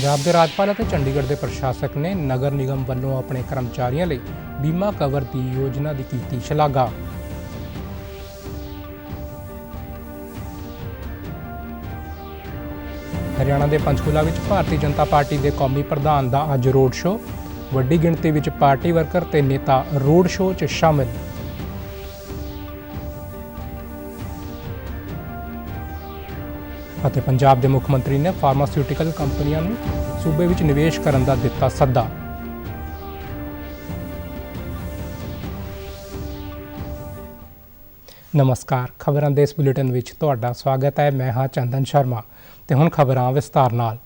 पंजाब के राजपाल और चंडीगढ़ के प्रशासक ने नगर निगम वालों अपने कर्मचारियों लिए बीमा कवर की योजना की कीती शलाघा। हरियाणा के पंचकूला में भारतीय जनता पार्टी के कौमी प्रधान का अज रोड शो, वड्डी गिणती में पार्टी वर्कर ते नेता रोड शो च शामिल। पंजाब के मुख मंत्री ने फार्मास्यूटिकल कंपनियों को सूबे में निवेश करने का दिता सद्दा। नमस्कार, खबरां देश बुलेटिन में तुहाडा स्वागत है। मैं हाँ चंदन शर्मा ते हुण खबरां विस्तार नाल।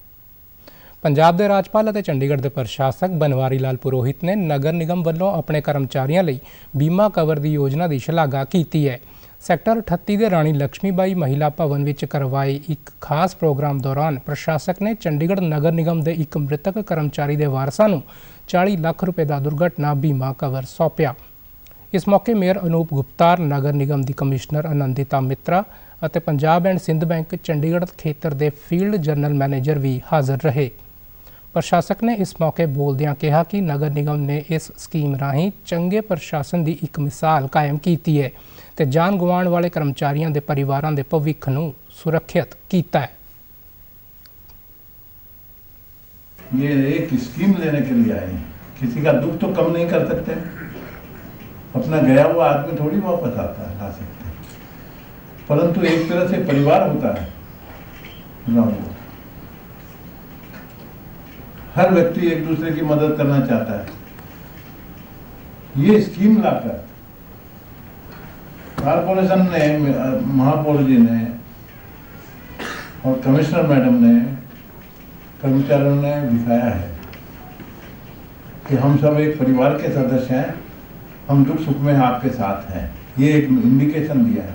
पंजाब के राजपाल और चंडीगढ़ के प्रशासक बनवारी लाल पुरोहित ने नगर निगम वालों अपने कर्मचारियों लिए बीमा कवर की योजना की शलाघा की है। सैक्टर 38 के राणी लक्ष्मीबाई महिला भवन में करवाए एक खास प्रोग्राम दौरान प्रशासक ने चंडीगढ़ नगर निगम के एक मृतक कर्मचारी के वारसां नूं 40 लाख रुपए का दुर्घटना बीमा कवर सौंपया। इस मौके मेयर अनूप गुप्ता, नगर निगम की कमिश्नर आनंदिता मित्रा और पंजाब एंड सिंध बैंक चंडीगढ़ खेतर के फील्ड जनरल मैनेजर भी हाजिर रहे। प्रशासक ने इस मौके बोलदियां कहा कि नगर निगम ने इस स्कीम राही चंगे प्रशासन की एक मिसाल कायम की है ते जान गवाण वाले कर्मचारियों के परिवारों के भविख नूं सुरक्षित किया है। ये एक स्कीम लेने के लिए आए हैं, किसी का दुख तो कम नहीं कर सकते। अपना गया हुआ आदमी थोड़ी वापस आता है, ला सकते, परंतु एक तरह से परिवार होता है ना, वो हर व्यक्ति एक दूसरे की मदद करना चाहता है। ये स्कीम लाकर कॉर्पोरेशन ने, महापौर जी ने और कमिश्नर मैडम ने, कर्मचारियों ने दिखाया है कि हम सब एक परिवार के सदस्य हैं, हम दुख सुख में आपके साथ हैं। ये एक इंडिकेशन दिया है।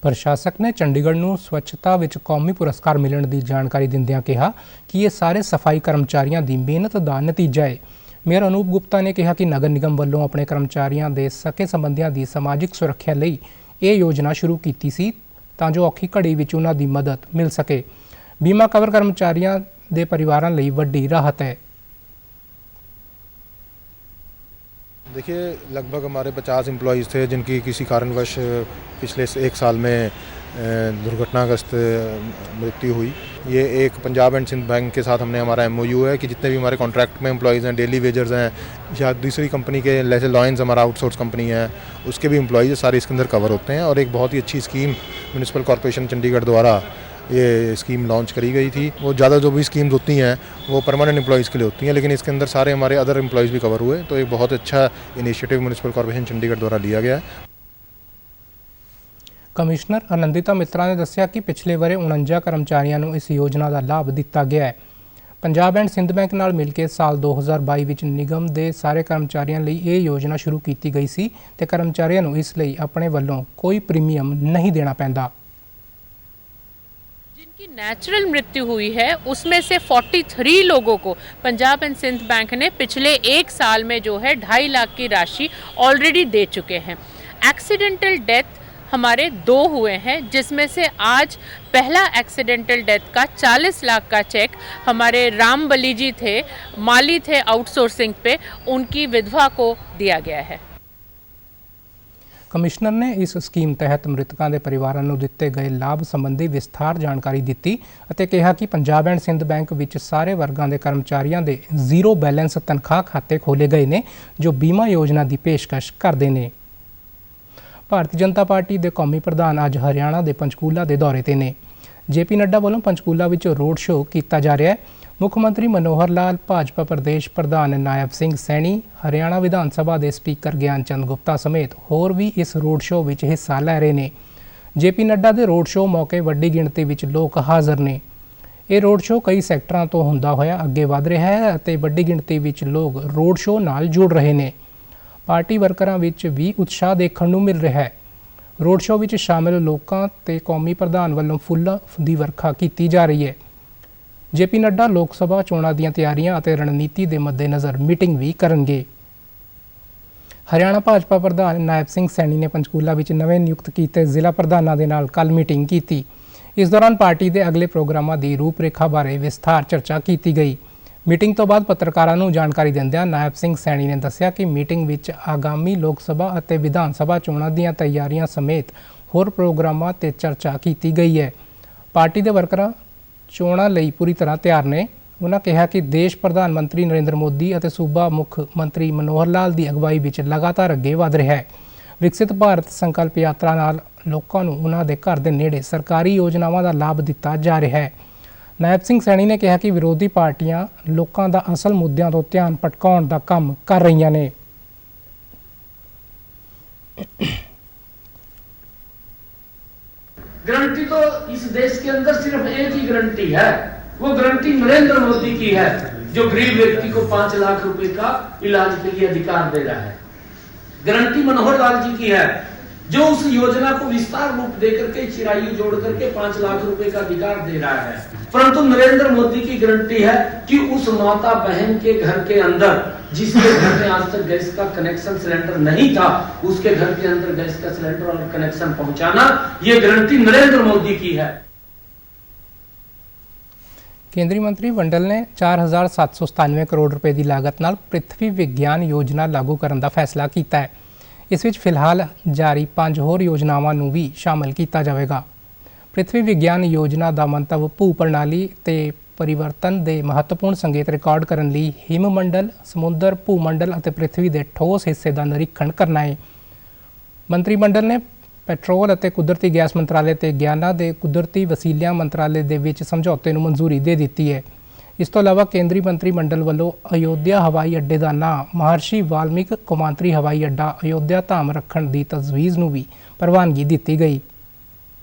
प्रशासक ने चंडीगढ़ नूं स्वच्छता विच कौमी पुरस्कार मिलने की जानकारी दिंदियां कहा कि ये सारे सफाई कर्मचारियों की मेहनत का नतीजा है। मेयर अनूप गुप्ता ने कहा कि नगर निगम वालों अपने कर्मचारियों के सके संबंधियों की समाजिक सुरक्षा लई ये योजना शुरू की सी तां जो औखी घड़ी विच उन्हां दी मदद मिल सके। बीमा कवर कर्मचारियों के परिवारों लई वड्डी राहत है। देखिए, लगभग हमारे 50 एम्प्लॉयज़ थे जिनकी किसी कारणवश पिछले एक साल में दुर्घटनाग्रस्त मृत्यु हुई। ये एक पंजाब एंड सिंध बैंक के साथ हमने हमारा MOU है कि जितने भी हमारे कॉन्ट्रैक्ट में एम्प्लॉयज़ हैं, डेली वेजर्स हैं, या दूसरी कंपनी के जैसे लॉयंस हमारा आउटसोर्स कंपनी है, उसके भी एम्प्लॉयज़ सारे इसके अंदर कवर होते हैं। और एक बहुत ही अच्छी स्कीम म्यूनिसिपल कॉर्पोरेशन चंडीगढ़ द्वारा ये स्कीम लॉन्च करी गई थी। वो ज़्यादा जो भी स्कीम्स होती हैं वो परमानेंट एम्प्लॉयज़ के लिए होती हैं, लेकिन इसके अंदर सारे हमारे अदर एम्प्लॉयज़ भी कवर हुए। तो एक बहुत अच्छा इनिशिएटिव म्यूनिसिपल कॉर्पोरेशन चंडीगढ़ द्वारा लिया गया है। कमिश्नर आनंदिता मित्रा ने दस्सिया कि पिछले वरे 49 कर्मचारियों को इस योजना का लाभ दिता गया है। पंजाब एंड सिंध बैंक नाल मिलकर साल 2022 विच निगम के सारे कर्मचारियों लिए ये योजना शुरू की गई सी ते कर्मचारियों को इसलिए अपने वालों कोई प्रीमियम नहीं देना पैंदा। जिनकी नेचुरल मृत्यु हुई है उसमें से 43 लोगों को पंजाब एंड सिंध बैंक ने पिछले एक साल में जो है 2.5 लाख की राशि ऑलरेडी दे चुके हैं। एक्सीडेंटल डेथ हमारे 2 हुए हैं, जिसमें से आज पहला एक्सीडेंटल डेथ का 40 लाख का चेक हमारे राम बली जी थे, माली थे आउटसोर्सिंग पे, उनकी विधवा को दिया गया है। कमिश्नर ने इस स्कीम तहत मृतकों के परिवारों को दिते गए लाभ संबंधी विस्तार जानकारी दी और कहा कि पंजाब एंड सिंध बैंक विच सारे वर्गों के कर्मचारियों के 0 बैलेंस तनख्वाह खाते खोले गए हैं जो बीमा योजना की पेशकश करते हैं। भारतीय जनता पार्टी के कौमी प्रधान अज हरियाणा के पंचकूला के दौरे ते ने। JP नड्डा वालों पंचकूला में रोड शो किया जा रहा है। मुख मंत्री मनोहर लाल, भाजपा प्रदेश प्रधान नायब सिंह सैनी, हरियाणा विधान सभा के स्पीकर ज्ञान चंद गुप्ता समेत होर भी इस रोड शो में हिस्सा लै रहे हैं। JP नड्डा के रोड शो मौके वड्डी गिणती में लोग हाजिर ने। यह रोड शो कई सैक्टरों तो हुंदा होया अगे वध रहा है और वड्डी गिणती में लोग रोड शो नाल जुड़ रहे हैं। पार्टी वर्करां विच भी उत्साह देखने को मिल रहा है। रोड शो में शामिल लोगों ते कौमी प्रधान वालों फुल्लां दी वर्खा की जा रही है। JP नड्डा लोक सभा चोणां दीआं तैयारियां अते रणनीति के मद्देनज़र मीटिंग भी करनगे। हरियाणा भाजपा प्रधान नायब सिंह सैनी ने पंचकूला में नवे नियुक्त किए जिला प्रधानों के नाल कल मीटिंग की। ਇਸ ਦੌਰਾਨ ਪਾਰਟੀ ਦੇ ਅਗਲੇ ਪ੍ਰੋਗਰਾਮਾਂ ਦੀ ਰੂਪਰੇਖਾ ਬਾਰੇ ਵਿਸਥਾਰ ਚਰਚਾ ਕੀਤੀ ਗਈ। ਮੀਟਿੰਗ ਤੋਂ ਬਾਅਦ ਪੱਤਰਕਾਰਾਂ ਨੂੰ ਜਾਣਕਾਰੀ ਦਿੰਦਿਆਂ ਨਾਇਬ ਸਿੰਘ ਸੈਣੀ ਨੇ ਦੱਸਿਆ ਕਿ ਮੀਟਿੰਗ ਵਿੱਚ ਆਗਾਮੀ ਲੋਕ ਸਭਾ ਅਤੇ ਵਿਧਾਨ ਸਭਾ ਚੋਣਾਂ ਦੀਆਂ ਤਿਆਰੀਆਂ ਸਮੇਤ ਹੋਰ ਪ੍ਰੋਗਰਾਮਾਂ ਤੇ ਚਰਚਾ ਕੀਤੀ ਗਈ ਹੈ। ਪਾਰਟੀ ਦੇ ਵਰਕਰਾਂ ਚੋਣਾਂ ਲਈ ਪੂਰੀ ਤਰ੍ਹਾਂ ਤਿਆਰ ਨੇ। ਉਨ੍ਹਾਂ ਕਿਹਾ ਕਿ ਦੇਸ਼ ਪ੍ਰਧਾਨ ਮੰਤਰੀ ਨਰਿੰਦਰ ਮੋਦੀ ਅਤੇ ਸੂਬਾ ਮੁੱਖ ਮੰਤਰੀ ਮਨੋਹਰ ਲਾਲ ਦੀ ਅਗਵਾਈ ਵਿੱਚ ਲਗਾਤਾਰ ਅੱਗੇ ਵਧ ਰਿਹਾ ਹੈ। ਵਿਕਸਿਤ ਭਾਰਤ ਸੰਕਲਪ ਯਾਤਰਾ ਨਾਲ ਲੋਕਾਂ ਨੂੰ ਉਨ੍ਹਾਂ ਦੇ ਘਰ ਦੇ ਨੇੜੇ ਸਰਕਾਰੀ ਯੋਜਨਾਵਾਂ ਦਾ ਲਾਭ ਦਿੱਤਾ ਜਾ ਰਿਹਾ ਹੈ। ਨਾਇਬ ਸਿੰਘ ਸੈਣੀ ਨੇ ਕਿਹਾ ਕਿ ਵਿਰੋਧੀ ਪਾਰਟੀਆਂ ਲੋਕਾਂ ਦਾ ਅਸਲ ਮੁੱਦਿਆਂ ਤੋਂ ਧਿਆਨ ਭਟਕਾਉਣ ਦਾ ਕੰਮ ਕਰ ਰਹੀਆਂ ਨੇ। गारंटी तो इस देश के अंदर सिर्फ एक ही गारंटी है, वो गारंटी नरेंद्र मोदी की है, जो गरीब व्यक्ति को 5 लाख रुपए का इलाज के लिए अधिकार दे रहा है। गारंटी मनोहर लाल जी की है, जो उस योजना को विस्तार रूप देकर के चिरायु जोड़ करके 5 लाख रुपए का अधिकार दे रहा है। परंतु नरेंद्र मोदी की गारंटी है कि उस माता बहन के घर के अंदर जिसके घर में आज तक गैस का कनेक्शन सिलेंडर नहीं था, उसके घर के अंदर गैस का सिलेंडर और कनेक्शन पहुंचाना, ये गारंटी नरेंद्र मोदी की है। ਕੇਂਦਰੀ ਮੰਤਰੀ ਮੰਡਲ ਨੇ 4797 ਕਰੋੜ ਰੁਪਏ ਦੀ ਲਾਗਤ ਨਾਲ ਪ੍ਰਿਥਵੀ ਵਿਗਿਆਨ ਯੋਜਨਾ ਲਾਗੂ ਕਰਨ ਦਾ ਫੈਸਲਾ ਕੀਤਾ ਹੈ। ਇਸ ਵਿੱਚ ਫਿਲਹਾਲ ਜਾਰੀ 5 ਹੋਰ ਯੋਜਨਾਵਾਂ ਨੂੰ ਵੀ ਸ਼ਾਮਲ ਕੀਤਾ ਜਾਵੇਗਾ। ਪ੍ਰਿਥਵੀ ਵਿਗਿਆਨ ਯੋਜਨਾ ਦਾ ਮੰਤਵ ਭੂ ਪ੍ਰਣਾਲੀ ਤੇ ਪਰਿਵਰਤਨ ਦੇ ਮਹੱਤਵਪੂਰਨ ਸੰਕੇਤ ਰਿਕਾਰਡ ਕਰਨ ਲਈ ਹਿਮ ਮੰਡਲ, ਸਮੁੰਦਰ, ਭੂ ਮੰਡਲ ਅਤੇ ਪ੍ਰਿਥਵੀ ਦੇ ਠੋਸ ਹਿੱਸੇ ਦਾ ਨਿਰੀਖਣ ਕਰਨਾ ਹੈ। ਮੰਤਰੀ ਮੰਡਲ ਨੇ ਪੈਟਰੋਲ ਅਤੇ ਕੁਦਰਤੀ ਗੈਸ ਮੰਤਰਾਲੇ ਤੇ ਗਿਆਨਾ ਦੇ ਕੁਦਰਤੀ ਵਸੀਲਿਆਂ ਮੰਤਰਾਲੇ ਦੇ ਵਿੱਚ ਸਮਝੌਤੇ ਨੂੰ ਮਨਜ਼ੂਰੀ ਦੇ ਦਿੱਤੀ ਹੈ। ਇਸ ਤੋਂ ਇਲਾਵਾ ਕੇਂਦਰੀ ਮੰਤਰੀ ਮੰਡਲ ਵੱਲੋਂ ਅਯੋਧਿਆ ਹਵਾਈ ਅੱਡੇ ਦਾ ਨਾਂ ਮਹਰਸ਼ੀ ਵਾਲਮੀਕ ਕੌਮਾਂਤਰੀ ਹਵਾਈ ਅੱਡਾ ਅਯੋਧਿਆ ਧਾਮ ਰੱਖਣ ਦੀ ਤਜਵੀਜ਼ ਨੂੰ ਵੀ ਪ੍ਰਵਾਨਗੀ ਦਿੱਤੀ ਗਈ।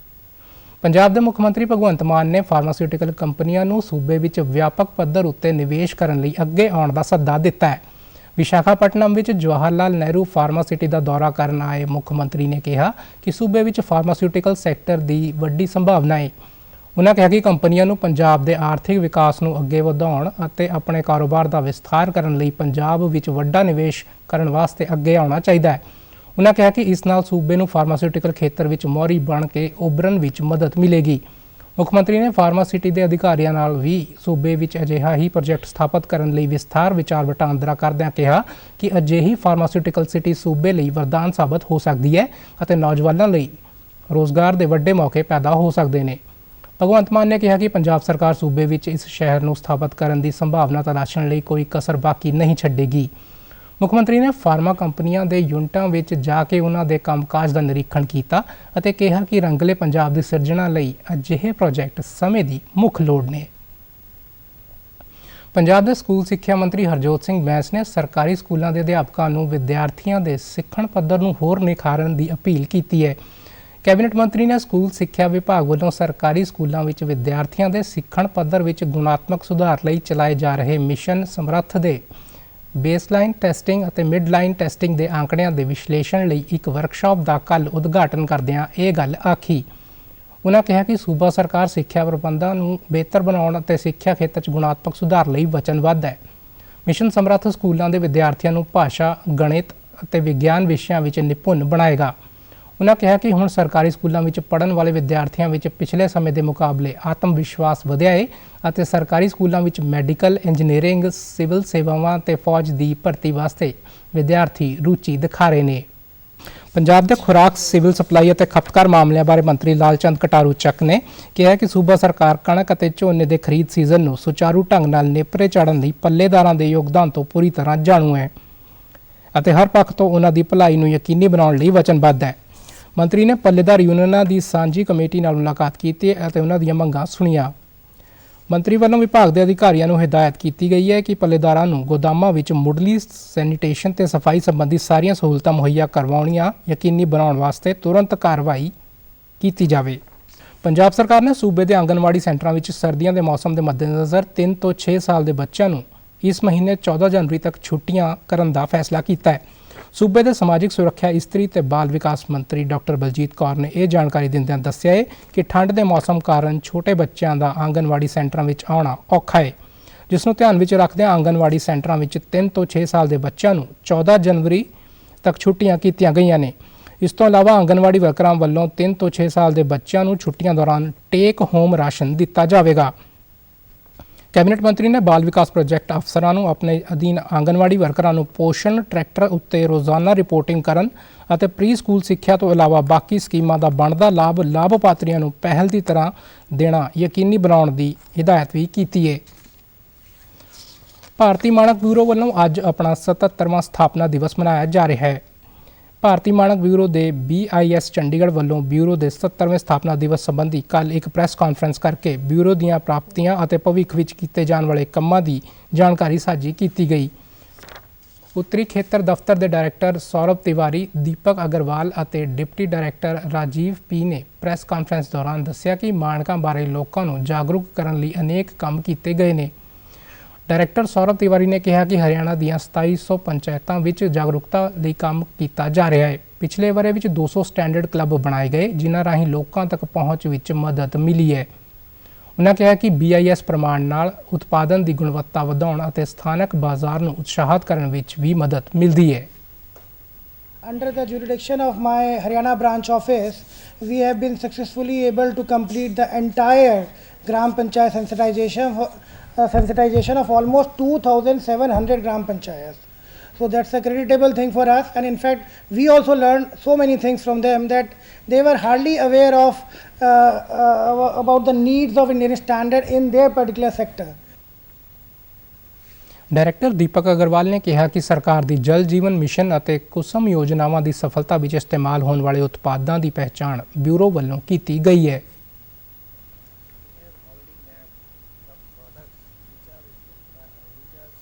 ਪੰਜਾਬ ਦੇ ਮੁੱਖ ਮੰਤਰੀ ਭਗਵੰਤ ਮਾਨ ਨੇ ਫਾਰਮਾਸਿਊਟੀਕਲ ਕੰਪਨੀਆਂ ਨੂੰ ਸੂਬੇ ਵਿੱਚ ਵਿਆਪਕ ਪੱਧਰ ਉੱਤੇ ਨਿਵੇਸ਼ ਕਰਨ ਲਈ ਅੱਗੇ ਆਉਣ ਦਾ ਸੱਦਾ ਦਿੱਤਾ ਹੈ। ਵਿਸ਼ਾਖਾਪਟਨਮ ਵਿੱਚ ਜਵਾਹਰ ਲਾਲ ਨਹਿਰੂ ਫਾਰਮਾਸਿਟੀ ਦਾ ਦੌਰਾ ਕਰਨ ਆਏ ਮੁੱਖ ਮੰਤਰੀ ਨੇ ਕਿਹਾ ਕਿ ਸੂਬੇ ਵਿੱਚ ਫਾਰਮਾਸਿਊਟੀਕਲ ਸੈਕਟਰ ਦੀ ਵੱਡੀ ਸੰਭਾਵਨਾ ਹੈ। ਉਨ੍ਹਾਂ ਕਿਹਾ ਕਿ ਕੰਪਨੀਆਂ ਨੂੰ ਪੰਜਾਬ ਦੇ ਆਰਥਿਕ ਵਿਕਾਸ ਨੂੰ ਅੱਗੇ ਵਧਾਉਣ ਅਤੇ ਆਪਣੇ ਕਾਰੋਬਾਰ ਦਾ ਵਿਸਥਾਰ ਕਰਨ ਲਈ ਪੰਜਾਬ ਵਿੱਚ ਵੱਡਾ ਨਿਵੇਸ਼ ਕਰਨ ਵਾਸਤੇ ਅੱਗੇ ਆਉਣਾ ਚਾਹੀਦਾ ਹੈ। ਉਨ੍ਹਾਂ ਕਿਹਾ ਕਿ ਇਸ ਨਾਲ ਸੂਬੇ ਨੂੰ ਫਾਰਮਾਸਿਊਟੀਕਲ ਖੇਤਰ ਵਿੱਚ ਮੋਹਰੀ ਬਣ ਕੇ ਉਭਰਨ ਵਿੱਚ ਮਦਦ ਮਿਲੇਗੀ। ਮੁੱਖ ਮੰਤਰੀ ਨੇ ਫਾਰਮਾਸਿਟੀ ਦੇ ਅਧਿਕਾਰੀਆਂ ਨਾਲ ਵੀ ਸੂਬੇ ਵਿੱਚ ਅਜਿਹਾ ਹੀ ਪ੍ਰੋਜੈਕਟ ਸਥਾਪਿਤ ਕਰਨ ਲਈ ਵਿਸਥਾਰ ਵਿਚਾਰ ਵਟਾਂਦਰਾ ਕਰਦਿਆਂ ਕਿਹਾ ਕਿ ਅਜਿਹੀ ਫਾਰਮਾਸਿਊਟੀਕਲ ਸਿਟੀ ਸੂਬੇ ਲਈ ਵਰਦਾਨ ਸਾਬਤ ਹੋ ਸਕਦੀ ਹੈ ਅਤੇ ਨੌਜਵਾਨਾਂ ਲਈ ਰੋਜ਼ਗਾਰ ਦੇ ਵੱਡੇ ਮੌਕੇ ਪੈਦਾ ਹੋ ਸਕਦੇ ਨੇ। ਭਗਵੰਤ ਮਾਨ ਨੇ ਕਿਹਾ ਕਿ ਪੰਜਾਬ ਸਰਕਾਰ ਸੂਬੇ ਵਿੱਚ ਇਸ ਸ਼ਹਿਰ ਨੂੰ ਸਥਾਪਿਤ ਕਰਨ ਦੀ ਸੰਭਾਵਨਾ ਤਲਾਸ਼ਣ ਲਈ ਕੋਈ ਕਸਰ ਬਾਕੀ ਨਹੀਂ ਛੱਡੇਗੀ। ਮੁੱਖ ਮੰਤਰੀ ਨੇ ਫਾਰਮਾ ਕੰਪਨੀਆਂ ਦੇ ਯੂਨਿਟਾਂ ਵਿੱਚ ਜਾ ਕੇ ਉਹਨਾਂ ਦੇ ਕੰਮਕਾਜ ਦਾ ਨਿਰੀਖਣ ਕੀਤਾ ਅਤੇ ਕਿਹਾ ਕਿ ਰੰਗਲੇ ਪੰਜਾਬ ਦੀ ਸਿਰਜਣਾ ਲਈ ਅਜਿਹੇ ਪ੍ਰੋਜੈਕਟ ਸਮੇਂ ਦੀ ਮੁੱਖ ਲੋੜ ਨੇ। ਪੰਜਾਬ ਦੇ ਸਕੂਲ ਸਿੱਖਿਆ ਮੰਤਰੀ ਹਰਜੋਤ ਸਿੰਘ ਬੈਂਸ ਨੇ ਸਰਕਾਰੀ ਸਕੂਲਾਂ ਦੇ ਅਧਿਆਪਕਾਂ ਨੂੰ ਵਿਦਿਆਰਥੀਆਂ ਦੇ ਸਿੱਖਣ ਪੱਧਰ ਨੂੰ ਹੋਰ ਨਿਖਾਰਨ ਦੀ ਅਪੀਲ ਕੀਤੀ ਹੈ। ਕੈਬਨਿਟ ਮੰਤਰੀ ਨੇ ਸਕੂਲ ਸਿੱਖਿਆ ਵਿਭਾਗ ਵੱਲੋਂ ਸਰਕਾਰੀ ਸਕੂਲਾਂ ਵਿੱਚ ਵਿਦਿਆਰਥੀਆਂ ਦੇ ਸਿੱਖਣ ਪੱਧਰ ਵਿੱਚ ਗੁਣਾਤਮਕ ਸੁਧਾਰ ਲਈ ਚਲਾਏ ਜਾ ਰਹੇ ਮਿਸ਼ਨ ਸਮਰੱਥ ਦੇ ਬੇਸਲਾਈਨ ਟੈਸਟਿੰਗ ਅਤੇ ਮਿਡਲਾਈਨ ਟੈਸਟਿੰਗ ਦੇ ਆંકੜਿਆਂ ਦੇ ਵਿਸ਼ਲੇਸ਼ਣ ਲਈ ਇੱਕ ਵਰਕਸ਼ਾਪ ਦਾ ਕੱਲ੍ਹ ਉਦਘਾਟਨ ਕਰਦਿਆਂ ਇਹ ਗੱਲ ਆਖੀ। ਉਨ੍ਹਾਂ ਕਿਹਾ ਕਿ ਸੂਬਾ ਸਰਕਾਰ ਸਿੱਖਿਆ ਪ੍ਰਬੰਧਾਂ ਨੂੰ ਬਿਹਤਰ ਬਣਾਉਣ ਅਤੇ ਸਿੱਖਿਆ ਖੇਤਰ 'ਚ ਗੁਣਾਤਮਕ ਸੁਧਾਰ ਲਈ ਵਚਨਬੱਧ ਹੈ। ਮਿਸ਼ਨ ਸਮਰੱਥ ਸਕੂਲਾਂ ਦੇ ਵਿਦਿਆਰਥੀਆਂ ਨੂੰ ਭਾਸ਼ਾ, ਗਣਿਤ ਅਤੇ ਵਿਗਿਆਨ ਵਿਸ਼ਿਆਂ ਵਿੱਚ ਨਿਪੁੰਨ ਬਣਾਏਗਾ। ਉਨ੍ਹਾਂ ਕਿਹਾ ਕਿ ਹੁਣ ਸਰਕਾਰੀ ਸਕੂਲਾਂ ਵਿੱਚ ਪੜ੍ਹਨ ਵਾਲੇ ਵਿਦਿਆਰਥੀਆਂ ਵਿੱਚ ਪਿਛਲੇ ਸਮੇਂ ਦੇ ਮੁਕਾਬਲੇ ਆਤਮ ਵਿਸ਼ਵਾਸ ਵਧਿਆ ਹੈ ਅਤੇ ਸਰਕਾਰੀ ਸਕੂਲਾਂ ਵਿੱਚ ਮੈਡੀਕਲ, ਇੰਜੀਨੀਅਰਿੰਗ, ਸਿਵਲ ਸੇਵਾਵਾਂ ਤੇ ਫੌਜ ਦੀ ਭਰਤੀ ਵਾਸਤੇ ਵਿਦਿਆਰਥੀ ਰੁਚੀ ਦਿਖਾ ਰਹੇ ਨੇ। ਪੰਜਾਬ ਦੇ ਖੁਰਾਕ, ਸਿਵਲ ਸਪਲਾਈ ਅਤੇ ਖਪਤਕਾਰ ਮਾਮਲਿਆਂ ਬਾਰੇ ਮੰਤਰੀ ਲਾਲਚੰਦ ਕਟਾਰੂ ਚੱਕ ਨੇ ਕਿਹਾ ਕਿ ਸੂਬਾ ਸਰਕਾਰ ਕਣਕ ਅਤੇ ਝੋਨੇ ਦੇ ਖਰੀਦ ਸੀਜ਼ਨ ਨੂੰ ਸੁਚਾਰੂ ਢੰਗ ਨਾਲ ਨੇਪਰੇ ਚਾੜ੍ਹਨ ਲਈ ਪੱਲੇਦਾਰਾਂ ਦੇ ਯੋਗਦਾਨ ਤੋਂ ਪੂਰੀ ਤਰ੍ਹਾਂ ਜਾਣੂ ਹੈ ਅਤੇ ਹਰ ਪੱਖ ਤੋਂ ਉਹਨਾਂ ਦੀ ਭਲਾਈ ਨੂੰ ਯਕੀਨੀ ਬਣਾਉਣ ਲਈ ਵਚਨਬੱਧ ਹੈ। ਮੰਤਰੀ ਨੇ ਪੱਲੇਦਾਰ ਯੂਨੀਅਨਾਂ ਦੀ ਸਾਂਝੀ ਕਮੇਟੀ ਨਾਲ ਮੁਲਾਕਾਤ ਕੀਤੀ ਅਤੇ ਉਹਨਾਂ ਦੀਆਂ ਮੰਗਾਂ ਸੁਣੀਆਂ। ਮੰਤਰੀ ਵੱਲੋਂ ਵਿਭਾਗ ਦੇ ਅਧਿਕਾਰੀਆਂ ਨੂੰ ਹਦਾਇਤ ਕੀਤੀ ਗਈ ਹੈ ਕਿ ਪੱਲੇਦਾਰਾਂ ਨੂੰ ਗੋਦਾਮਾਂ ਵਿੱਚ ਮੁੱਢਲੀ ਸੈਨੀਟੇਸ਼ਨ ਤੇ ਸਫਾਈ ਸੰਬੰਧੀ ਸਾਰੀਆਂ ਸਹੂਲਤਾਂ ਮੁਹੱਈਆ ਕਰਵਾਉਣੀਆਂ ਯਕੀਨੀ ਬਣਾਉਣ ਵਾਸਤੇ ਤੁਰੰਤ ਕਾਰਵਾਈ ਕੀਤੀ ਜਾਵੇ। ਪੰਜਾਬ ਸਰਕਾਰ ਨੇ ਸੂਬੇ ਦੇ ਆਂਗਨਵਾੜੀ ਸੈਂਟਰਾਂ ਵਿੱਚ ਸਰਦੀਆਂ ਦੇ ਮੌਸਮ ਦੇ ਮੱਦੇਨਜ਼ਰ 3 ਤੋਂ 6 ਸਾਲ ਦੇ ਬੱਚਿਆਂ ਨੂੰ ਇਸ ਮਹੀਨੇ 14 ਜਨਵਰੀ ਤੱਕ ਛੁੱਟੀਆਂ ਕਰਨ ਦਾ ਫੈਸਲਾ ਕੀਤਾ ਹੈ। ਸੂਬੇ ਦੇ ਸਮਾਜਿਕ ਸੁਰੱਖਿਆ, ਇਸਤਰੀ ਤੇ ਬਾਲ ਵਿਕਾਸ ਮੰਤਰੀ ਡਾਕਟਰ ਬਲਜੀਤ ਕੌਰ ਨੇ ਇਹ ਜਾਣਕਾਰੀ ਦਿੰਦਿਆਂ ਦੱਸਿਆ ਹੈ ਕਿ ਠੰਡ ਦੇ ਮੌਸਮ ਕਾਰਨ ਛੋਟੇ ਬੱਚਿਆਂ ਦਾ ਆਂਗਨਵਾੜੀ ਸੈਂਟਰਾਂ ਵਿੱਚ ਆਉਣਾ ਔਖਾ ਹੈ, ਜਿਸ ਨੂੰ ਧਿਆਨ ਵਿੱਚ ਰੱਖਦਿਆਂ ਆਂਗਨਵਾੜੀ ਸੈਂਟਰਾਂ ਵਿੱਚ 3 ਤੋਂ 6 ਸਾਲ ਦੇ ਬੱਚਿਆਂ ਨੂੰ 14 ਜਨਵਰੀ ਤੱਕ ਛੁੱਟੀਆਂ ਕੀਤੀਆਂ ਗਈਆਂ ਨੇ। ਇਸ ਤੋਂ ਇਲਾਵਾ ਆਂਗਨਵਾੜੀ ਵਰਕਰਾਂ ਵੱਲੋਂ 3 ਤੋਂ 6 ਸਾਲ ਦੇ ਬੱਚਿਆਂ ਨੂੰ ਛੁੱਟੀਆਂ ਦੌਰਾਨ ਟੇਕ ਹੋਮ ਰਾਸ਼ਨ ਦਿੱਤਾ ਜਾਵੇਗਾ। ਕੈਬਨਿਟ ਮੰਤਰੀ ਨੇ ਬਾਲ ਵਿਕਾਸ ਪ੍ਰੋਜੈਕਟ ਅਫਸਰਾਂ ਨੂੰ ਆਪਣੇ ਅਧੀਨ ਆਂਗਨਵਾੜੀ ਵਰਕਰਾਂ ਨੂੰ ਪੋਸ਼ਣ ਟਰੈਕਟਰ ਉੱਤੇ ਰੋਜ਼ਾਨਾ ਰਿਪੋਰਟਿੰਗ ਕਰਨ ਅਤੇ ਪ੍ਰੀ ਸਕੂਲ ਸਿੱਖਿਆ ਤੋਂ ਇਲਾਵਾ ਬਾਕੀ ਸਕੀਮਾਂ ਦਾ ਬਣਦਾ ਲਾਭ ਲਾਭਪਾਤਰੀਆਂ ਨੂੰ ਪਹਿਲ ਦੀ ਤਰ੍ਹਾਂ ਦੇਣਾ ਯਕੀਨੀ ਬਣਾਉਣ ਦੀ ਹਿਦਾਇਤ ਵੀ ਕੀਤੀ ਹੈ। ਭਾਰਤੀ ਮਾਣਕ ਬਿਊਰੋ ਵੱਲੋਂ ਅੱਜ ਆਪਣਾ 77ਵਾਂ ਸਥਾਪਨਾ ਦਿਵਸ ਮਨਾਇਆ ਜਾ ਰਿਹਾ ਹੈ। ਭਾਰਤੀ ਮਾਣਕ ਬਿਊਰੋ ਦੇ BIS ਚੰਡੀਗੜ੍ਹ ਵੱਲੋਂ ਬਿਊਰੋ ਦੇ 77ਵੇਂ ਸਥਾਪਨਾ ਦਿਵਸ ਸੰਬੰਧੀ ਕੱਲ੍ਹ ਇੱਕ ਪ੍ਰੈਸ ਕਾਨਫਰੰਸ ਕਰਕੇ ਬਿਊਰੋ ਦੀਆਂ ਪ੍ਰਾਪਤੀਆਂ ਅਤੇ ਭਵਿੱਖ ਵਿੱਚ ਕੀਤੇ ਜਾਣ ਵਾਲੇ ਕੰਮਾਂ ਦੀ ਜਾਣਕਾਰੀ ਸਾਂਝੀ ਕੀਤੀ ਗਈ। ਉੱਤਰੀ ਖੇਤਰ ਦਫ਼ਤਰ ਦੇ ਡਾਇਰੈਕਟਰ ਸੌਰਭ ਤਿਵਾਰੀ, ਦੀਪਕ ਅਗਰਵਾਲ ਅਤੇ ਡਿਪਟੀ ਡਾਇਰੈਕਟਰ ਰਾਜੀਵ P ਨੇ ਪ੍ਰੈਸ ਕਾਨਫਰੰਸ ਦੌਰਾਨ ਦੱਸਿਆ ਕਿ ਮਾਣਕਾਂ ਬਾਰੇ ਲੋਕਾਂ ਨੂੰ ਜਾਗਰੂਕ ਕਰਨ ਲਈ ਅਨੇਕ ਕੰਮ ਕੀਤੇ ਗਏ ਨੇ। ਡਾਇਰੈਕਟਰ ਸੌਰਭ ਤਿਵਾਰੀ ਨੇ ਕਿਹਾ ਕਿ ਹਰਿਆਣਾ ਦੀਆਂ 2700 ਪੰਚਾਇਤਾਂ ਵਿੱਚ ਜਾਗਰੂਕਤਾ ਲਈ ਕੰਮ ਕੀਤਾ ਜਾ ਰਿਹਾ ਹੈ। ਪਿਛਲੇ ਵਰ੍ਹੇ ਵਿੱਚ 200 ਸਟੈਂਡਰਡ ਕਲੱਬ ਬਣਾਏ ਗਏ ਜਿਨ੍ਹਾਂ ਰਾਹੀਂ ਲੋਕਾਂ ਤੱਕ ਪਹੁੰਚ ਵਿੱਚ ਮਦਦ ਮਿਲੀ ਹੈ। ਉਨ੍ਹਾਂ ਕਿਹਾ ਕਿ BIS ਪ੍ਰਮਾਣ ਨਾਲ ਉਤਪਾਦਨ ਦੀ ਗੁਣਵੱਤਾ ਵਧਾਉਣ ਅਤੇ ਸਥਾਨਕ ਬਾਜ਼ਾਰ ਨੂੰ ਉਤਸ਼ਾਹਿਤ ਕਰਨ ਵਿੱਚ ਵੀ ਮਦਦ ਮਿਲਦੀ ਹੈ। Under the jurisdiction of my Haryana branch office, we have been successfully able to complete the entire Gram Panchayat sensitization of almost 2,700 Gram Panchayats. So that's a creditable thing for us, and in fact we also learned so many things from them that they were hardly aware of about the needs of Indian standard in their particular sector. Director Deepak Agarwal ਨੇ ਕਿਹਾ ਕਿ ਸਰਕਾਰ ਦੀ ਜਲ ਜੀਵਨ mission ਅਤੇ ਕੁਸਮ ਯੋਜਨਾਵਾਂ ਦੀ ਸਫਲਤਾ ਵਿੱਚ ਇਸਤੇਮਾਲ ਹੋਣ ਵਾਲੇ ਉਤਪਾਦਾਂ ਦੀ ਪਹਿਚਾਣ ਬਿਊਰੋ ਵੱਲੋਂ ਕੀਤੀ ਗਈ ਹੈ।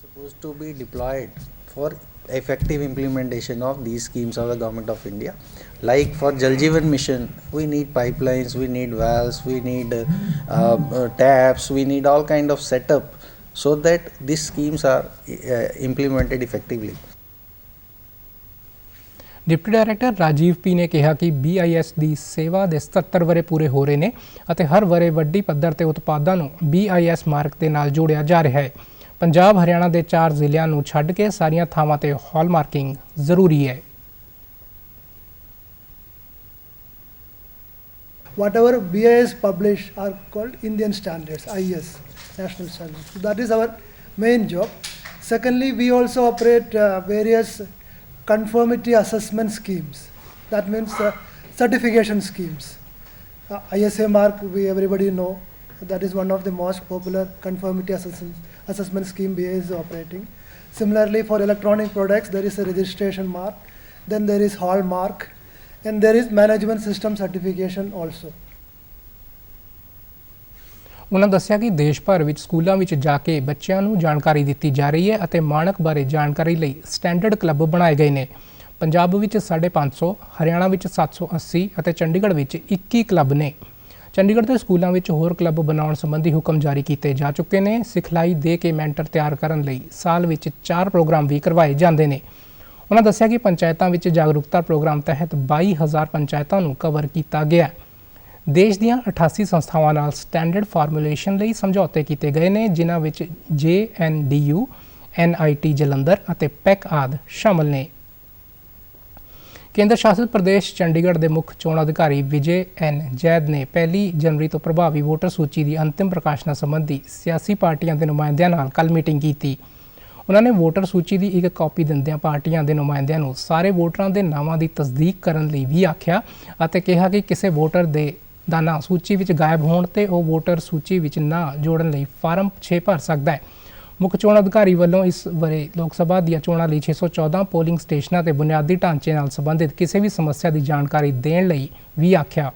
Supposed to be deployed for effective implementation of these schemes of the Government of India. Like for Jal Jeevan Mission, we need pipelines, we need valves, we need taps, we need all kind of setup so that these schemes are implemented effectively. Deputy director Rajiv P ਨੇ ਕਿਹਾ ਕਿ BIS ਦੀ ਸੇਵਾ ਦੇ 77 ਵਰ੍ਹੇ ਪੂਰੇ ਹੋ ਰਹੇ ਨੇ ਅਤੇ ਹਰ ਵਰ੍ਹੇ ਵੱਡੀ ਪੱਧਰ ਤੇ ਉਤਪਾਦਾਂ ਨੂੰ BIS ਮਾਰਕ ਦੇ ਨਾਲ ਜੋੜਿਆ ਜਾ ਰਿਹਾ ਹੈ। ਪੰਜਾਬ ਹਰਿਆਣਾ ਦੇ 4 ਜ਼ਿਲ੍ਹਿਆਂ ਨੂੰ ਛੱਡ ਕੇ ਸਾਰੀਆਂ ਥਾਵਾਂ ਤੇ ਹਾਲਮਾਰਕਿੰਗ ਜ਼ਰੂਰੀ ਹੈ। Whatever BIS publish are called Indian standards, IS, national standards. So that is our main job. Secondly, we also operate various conformity assessment schemes. That means certification schemes. ISA mark, everybody know, that is one of the most popular conformity assessment scheme BIS is operating. Similarly, for electronic products, there is a registration mark, then there is hallmark, and there is management system certification also. ਉਨ੍ਹਾਂ ਦੱਸਿਆ ਕਿ ਦੇਸ਼ ਭਰ ਵਿੱਚ ਸਕੂਲਾਂ ਵਿੱਚ ਜਾ ਕੇ ਬੱਚਿਆਂ ਨੂੰ ਜਾਣਕਾਰੀ ਦਿੱਤੀ ਜਾ ਰਹੀ ਹੈ ਅਤੇ ਮਾਣਕ ਬਾਰੇ ਜਾਣਕਾਰੀ ਲਈ ਸਟੈਂਡਰਡ ਕਲੱਬ ਬਣਾਏ ਗਏ ਨੇ। ਪੰਜਾਬ ਵਿੱਚ 550, ਹਰਿਆਣਾ ਵਿੱਚ 780 ਅਤੇ ਚੰਡੀਗੜ੍ਹ ਵਿੱਚ 21 ਕਲੱਬ ਨੇ। ਚੰਡੀਗੜ੍ਹ ਦੇ ਸਕੂਲਾਂ ਵਿੱਚ ਹੋਰ ਕਲੱਬ ਬਣਾਉਣ ਸੰਬੰਧੀ ਹੁਕਮ ਜਾਰੀ ਕੀਤੇ ਜਾ ਚੁੱਕੇ ਨੇ। ਸਿਖਲਾਈ ਦੇ ਕੇ ਮੈਂਟਰ ਤਿਆਰ ਕਰਨ ਲਈ ਸਾਲ ਵਿੱਚ 4 ਪ੍ਰੋਗਰਾਮ ਵੀ ਕਰਵਾਏ ਜਾਂਦੇ ਨੇ। ਉਨ੍ਹਾਂ ਦੱਸਿਆ ਕਿ ਪੰਚਾਇਤਾਂ ਵਿੱਚ ਜਾਗਰੂਕਤਾ ਪ੍ਰੋਗਰਾਮ ਤਹਿਤ 22,000 ਪੰਚਾਇਤਾਂ ਨੂੰ ਕਵਰ ਕੀਤਾ ਗਿਆ। ਦੇਸ਼ ਦੀਆਂ 88 ਸੰਸਥਾਵਾਂ ਨਾਲ ਸਟੈਂਡਰਡ ਫਾਰਮੂਲੇਸ਼ਨ ਲਈ ਸਮਝੌਤੇ ਕੀਤੇ ਗਏ ਨੇ ਜਿਨ੍ਹਾਂ ਵਿੱਚ JNDU, NIT ਜਲੰਧਰ ਅਤੇ PEC ਆਦਿ ਸ਼ਾਮਲ ਨੇ। ਕੇਂਦਰ ਸ਼ਾਸਿਤ ਪ੍ਰਦੇਸ਼ ਚੰਡੀਗੜ੍ਹ ਦੇ ਮੁੱਖ ਚੋਣ ਅਧਿਕਾਰੀ ਵਿਜੇ N ਜੈਦ ਨੇ 1 ਜਨਵਰੀ ਤੋਂ ਪ੍ਰਭਾਵੀ ਵੋਟਰ ਸੂਚੀ ਦੀ ਅੰਤਿਮ ਪ੍ਰਕਾਸ਼ਨਾ ਸੰਬੰਧੀ ਸਿਆਸੀ ਪਾਰਟੀਆਂ ਦੇ ਨੁਮਾਇੰਦਿਆਂ ਨਾਲ ਕੱਲ੍ਹ ਮੀਟਿੰਗ ਕੀਤੀ। ਉਨ੍ਹਾਂ ਨੇ ਵੋਟਰ ਸੂਚੀ ਦੀ ਇੱਕ ਕਾਪੀ ਦਿੰਦਿਆਂ ਪਾਰਟੀਆਂ ਦੇ ਨੁਮਾਇੰਦਿਆਂ ਨੂੰ ਸਾਰੇ ਵੋਟਰਾਂ ਦੇ ਨਾਵਾਂ ਦੀ ਤਸਦੀਕ ਕਰਨ ਲਈ ਵੀ ਆਖਿਆ ਅਤੇ ਕਿਹਾ ਕਿ ਕਿਸੇ ਵੋਟਰ ਦਾ ਨਾਂ ਸੂਚੀ ਵਿੱਚ ਗਾਇਬ ਹੋਣ ਤੇ ਉਹ ਵੋਟਰ ਸੂਚੀ ਵਿੱਚ ਨਾਂ ਜੋੜਨ ਲਈ ਫਾਰਮ 6 ਭਰ ਸਕਦਾ ਹੈ। ਮੁੱਖ ਚੋਣ ਅਧਿਕਾਰੀ ਵੱਲੋਂ ਇਸ ਵਰ੍ਹੇ ਲੋਕ ਸਭਾ ਦੀਆਂ ਚੋਣਾਂ ਲਈ 614 ਪੋਲਿੰਗ ਸਟੇਸ਼ਨਾਂ ਤੇ ਬੁਨਿਆਦੀ ਢਾਂਚੇ ਨਾਲ ਸੰਬੰਧਿਤ ਕਿਸੇ ਵੀ ਸਮੱਸਿਆ ਦੀ ਜਾਣਕਾਰੀ ਦੇਣ ਲਈ ਵੀ ਆਖਿਆ।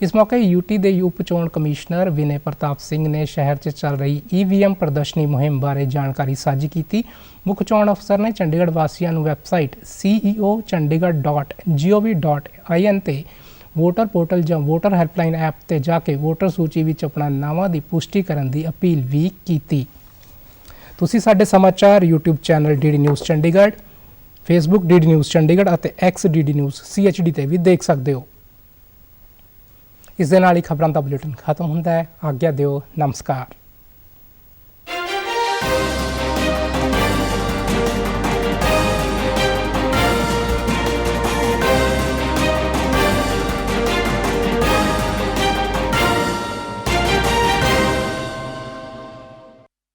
ਇਸ ਮੌਕੇ UT ਦੇ ਉਪ ਚੋਣ ਕਮਿਸ਼ਨਰ ਵਿਨੇ ਪ੍ਰਤਾਪ ਸਿੰਘ ਨੇ ਸ਼ਹਿਰ 'ਚ ਚੱਲ ਰਹੀ EVM ਪ੍ਰਦਰਸ਼ਨੀ ਮੁਹਿੰਮ ਬਾਰੇ ਜਾਣਕਾਰੀ ਸਾਂਝੀ ਕੀਤੀ। ਮੁੱਖ ਚੋਣ ਅਫਸਰ ਨੇ ਚੰਡੀਗੜ੍ਹ ਵਾਸੀਆਂ ਨੂੰ ਵੈਬਸਾਈਟ ceochandigarh.gov.in ਤੇ ਵੋਟਰ ਪੋਰਟਲ ਜਾਂ ਵੋਟਰ ਹੈਲਪਲਾਈਨ ਐਪ ਤੇ ਜਾ ਕੇ ਵੋਟਰ ਸੂਚੀ ਵਿੱਚ ਆਪਣਾ ਨਾਵਾਂ ਦੀ ਪੁਸ਼ਟੀ ਕਰਨ ਦੀ ਅਪੀਲ ਵੀ ਕੀਤੀ। ਤੁਸੀਂ ਸਾਡੇ ਸਮਾਚਾਰ YouTube channel DD news Chandigarh, Facebook DD news Chandigarh ਅਤੇ X DD ਨਿਊਜ਼ CHD ਤੇ ਵੀ ਦੇਖ ਸਕਦੇ ਹੋ। ਇਸ ਦੇ ਨਾਲ ਹੀ ਖਬਰਾਂ ਦਾ ਬੁਲੇਟਿਨ ਖਤਮ ਹੁੰਦਾ ਹੈ। ਆਗਿਆ ਦਿਓ। ਨਮਸਕਾਰ।